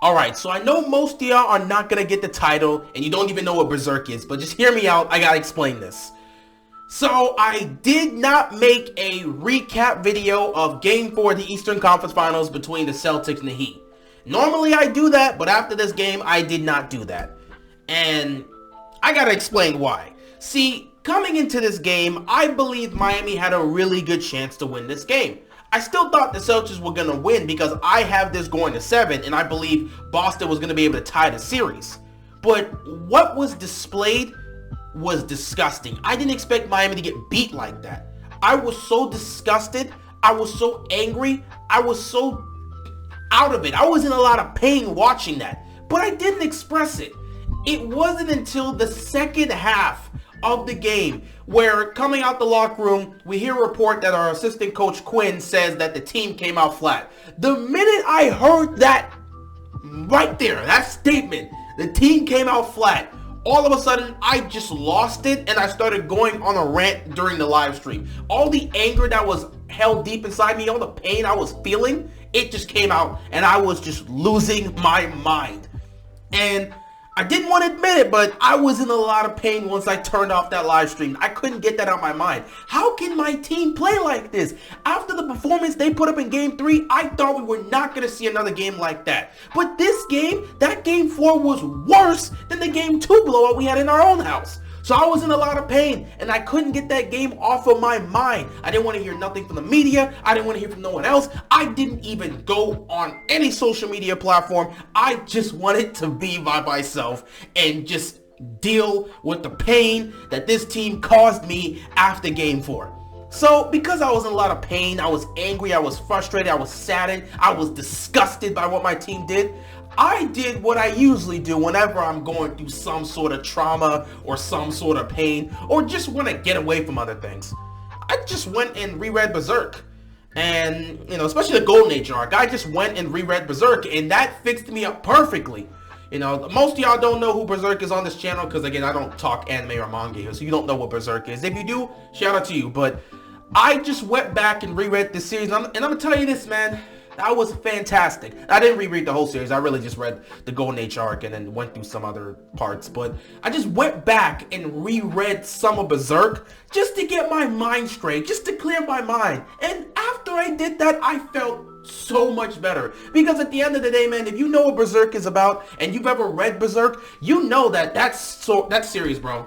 Alright, so I know most of y'all are not going to get the title, and you don't even know what Berserk is, but just hear me out, I gotta explain this. So, I did not make a recap video of Game 4 of the Eastern Conference Finals between the Celtics and the Heat. Normally I do that, but after this game, I did not do that. And I gotta explain why. See, coming into this game, I believe Miami had a really good chance to win this game. I still thought the Celtics were going to win because I have this going to 7, and I believe Boston was going to be able to tie the series. But what was displayed was disgusting. I didn't expect Miami to get beat like that. I was so disgusted. I was so angry. I was so out of it. I was in a lot of pain watching that. But I didn't express it. It wasn't until the second half of the game where, coming out the locker room, we hear a report that our assistant coach Quinn says that the team came out flat. The minute I heard that right there, that statement, the team came out flat, all of a sudden I just lost it and I started going on a rant during the live stream. All the anger that was held deep inside me, all the pain I was feeling, it just came out and I was just losing my mind. And I didn't want to admit it, but I was in a lot of pain once I turned off that live stream. I couldn't get that out of my mind. How can my team play like this? After the performance they put up in Game 3, I thought we were not going to see another game like that. But this game, that Game 4 was worse than the Game 2 blowout we had in our own house. So I was in a lot of pain, and I couldn't get that game off of my mind. I didn't want to hear nothing from the media. I didn't want to hear from no one else. I didn't even go on any social media platform. I just wanted to be by myself and just deal with the pain that this team caused me after Game 4. So, because I was in a lot of pain, I was angry, I was frustrated, I was saddened, I was disgusted by what my team did, I did what I usually do whenever I'm going through some sort of trauma or some sort of pain or just want to get away from other things. I just went and reread Berserk. And, especially the Golden Age arc, I just went and reread Berserk and that fixed me up perfectly. Most of y'all don't know who Berserk is on this channel because, again, I don't talk anime or manga, so you don't know what Berserk is. If you do, shout out to you. But I just went back and reread this series, and I'm going to tell you this, man. That was fantastic. I didn't reread the whole series. I really just read the Golden Age arc and then went through some other parts. But I just went back and reread some of Berserk just to get my mind straight, just to clear my mind. And after I did that, I felt so much better. Because at the end of the day, man, if you know what Berserk is about and you've ever read Berserk, you know that series, bro.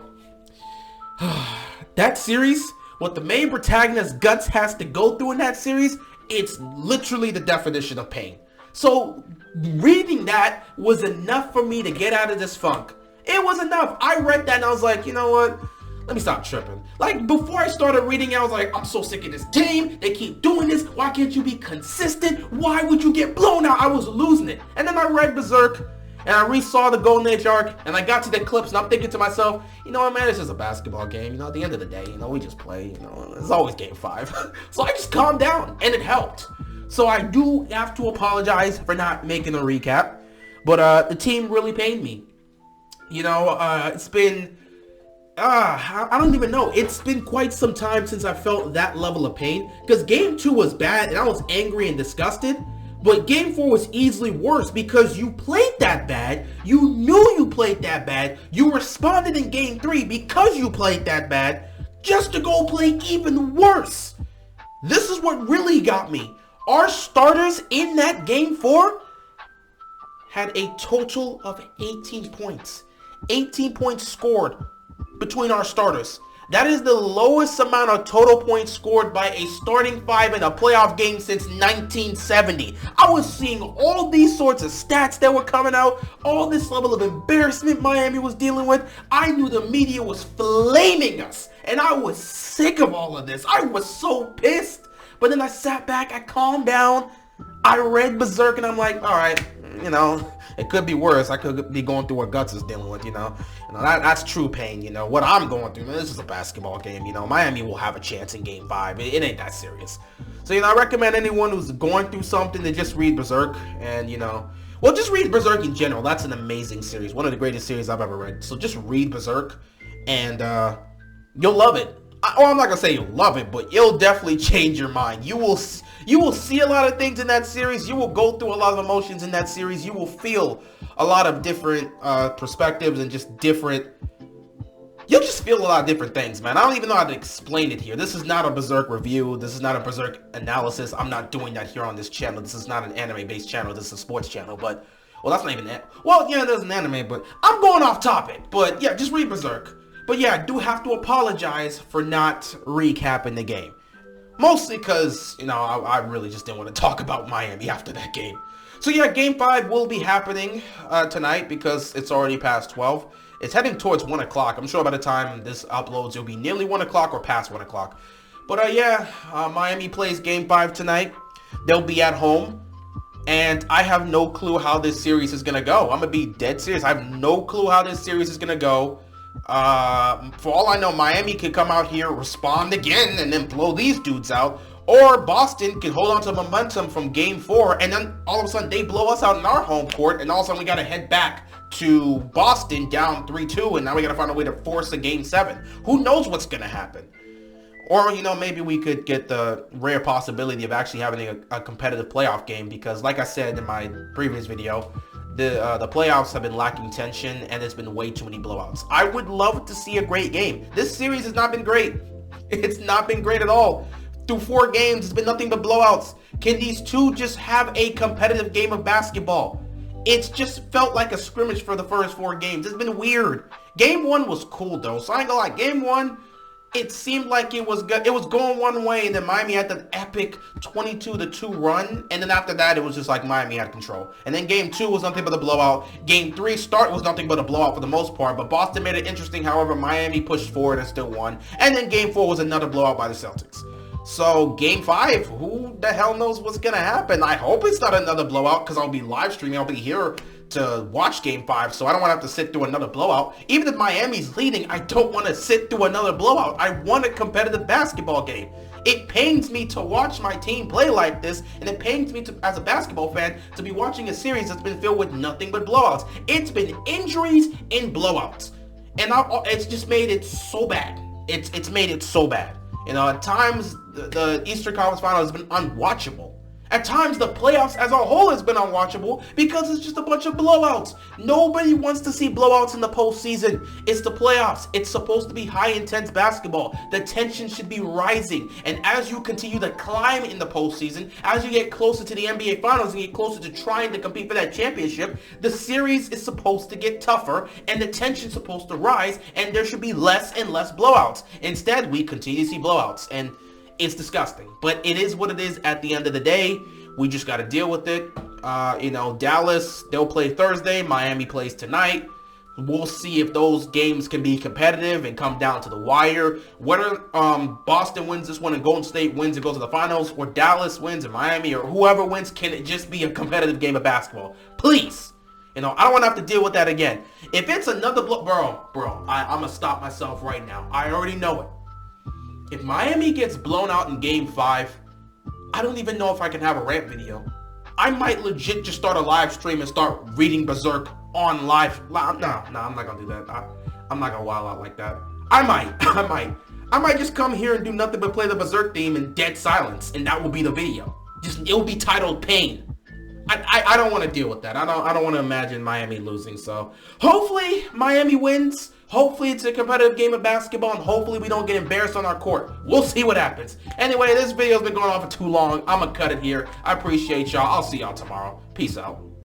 That series, what the main protagonist Guts has to go through in that series, it's literally the definition of pain. So reading that was enough for me to get out of this funk. It was enough. I read that and I was like, you know what? Let me stop tripping. Like, before I started reading, I was like, I'm so sick of this game. They keep doing this. Why can't you be consistent? Why would you get blown out? I was losing it. And then I read Berserk and I re-saw the Golden Age arc and I got to the clips and I'm thinking to myself, you know what, man, it's just a basketball game. At the end of the day, we just play, it's always Game 5. So I just calmed down and it helped. So I do have to apologize for not making a recap, but the team really pained me. It's been, I don't even know. It's been quite some time since I felt that level of pain because Game 2 was bad and I was angry and disgusted. But Game 4 was easily worse because you played that bad, you knew you played that bad, you responded in Game 3 because you played that bad, just to go play even worse. This is what really got me. Our starters in that Game 4 had a total of 18 points. 18 points scored between our starters. That is the lowest amount of total points scored by a starting five in a playoff game since 1970. I was seeing all these sorts of stats that were coming out, all this level of embarrassment Miami was dealing with. I knew the media was flaming us, and I was sick of all of this. I was so pissed. But then I sat back, I calmed down, I read Berserk, and I'm like, all right, it could be worse. I could be going through what Guts is dealing with, that's true pain, what I'm going through. This is a basketball game, Miami will have a chance in Game 5. It ain't that serious. So, I recommend anyone who's going through something to just read Berserk and, just read Berserk in general. That's an amazing series. One of the greatest series I've ever read. So just read Berserk and you'll love it. I'm not gonna say you'll love it, but it'll definitely change your mind. You will see a lot of things in that series. You will go through a lot of emotions in that series. You will feel a lot of different perspectives and just different. You'll just feel a lot of different things, man. I don't even know how to explain it here. This is not a Berserk review. This is not a Berserk analysis. I'm not doing that here on this channel. This is not an anime-based channel. This is a sports channel. But well, that's not even that. Well, yeah, there's an anime, but I'm going off topic. But yeah, just read Berserk. But yeah, I do have to apologize for not recapping the game. Mostly because, you know, I really just didn't want to talk about Miami after that game. So yeah, Game 5 will be happening tonight because it's already past 12. It's heading towards 1 o'clock. I'm sure by the time this uploads, it'll be nearly 1 o'clock or past 1 o'clock. But yeah, Miami plays Game 5 tonight. They'll be at home. And I have no clue how this series is going to go. I'm going to be dead serious. I have no clue how this series is going to go. For all I know, Miami could come out here, respond again, and then blow these dudes out. Or Boston can hold on to momentum from Game 4, and then all of a sudden they blow us out in our home court, and all of a sudden we got to head back to Boston down 3-2, and now we got to find a way to force a Game 7. Who knows what's going to happen? Or, you know, maybe we could get the rare possibility of actually having a competitive playoff game, because like I said in my previous video, the playoffs have been lacking tension, and there's been way too many blowouts. I would love to see a great game. This series has not been great. It's not been great at all. Through 4 games, it's been nothing but blowouts. Can these two just have a competitive game of basketball? It's just felt like a scrimmage for the first 4 games. It's been weird. Game 1 was cool, though, so I ain't gonna lie. Game 1, it seemed like it was good. It was going one way, and then Miami had the epic 22-2 run, and then after that, it was just like Miami had control. And then Game 2 was nothing but a blowout. Game 3 start was nothing but a blowout for the most part, but Boston made it interesting. However, Miami pushed forward and still won. And then Game 4 was another blowout by the Celtics. So Game 5, who the hell knows what's gonna happen? I hope it's not another blowout, because I'll be live streaming. I'll be here to watch Game 5, so I don't want to have to sit through another blowout. Even if Miami's leading, I don't want to sit through another blowout. I want a competitive basketball game. It pains me to watch my team play like this, and it pains me to, as a basketball fan, to be watching a series that's been filled with nothing but blowouts. It's been injuries and blowouts, and it's just made it so bad. It's made it so bad. You know, at times, the Eastern Conference Final has been unwatchable. At times, the playoffs as a whole has been unwatchable because it's just a bunch of blowouts. Nobody wants to see blowouts in the postseason. It's the playoffs. It's supposed to be high-intense basketball. The tension should be rising. And as you continue to climb in the postseason, as you get closer to the NBA Finals and get closer to trying to compete for that championship, the series is supposed to get tougher and the tension's supposed to rise, and there should be less and less blowouts. Instead, we continue to see blowouts. And it's disgusting, but it is what it is at the end of the day. We just got to deal with it. You know, Dallas, they'll play Thursday. Miami plays tonight. We'll see if those games can be competitive and come down to the wire. Whether Boston wins this one and Golden State wins and goes to the finals, or Dallas wins and Miami, or whoever wins, can it just be a competitive game of basketball? Please. You know, I don't want to have to deal with that again. If it's another bro, I'm going to stop myself right now. I already know it. If Miami gets blown out in Game 5, I don't even know if I can have a rant video. I might legit just start a live stream and start reading Berserk on live. No, I'm not going to do that. I'm not going to wild out like that. I might just come here and do nothing but play the Berserk theme in dead silence, and that will be the video. It will be titled Pain. I don't want to deal with that. I don't want to imagine Miami losing. So hopefully Miami wins. Hopefully it's a competitive game of basketball, and hopefully we don't get embarrassed on our court. We'll see what happens. Anyway, this video's been going on for too long. I'm gonna cut it here. I appreciate y'all. I'll see y'all tomorrow. Peace out.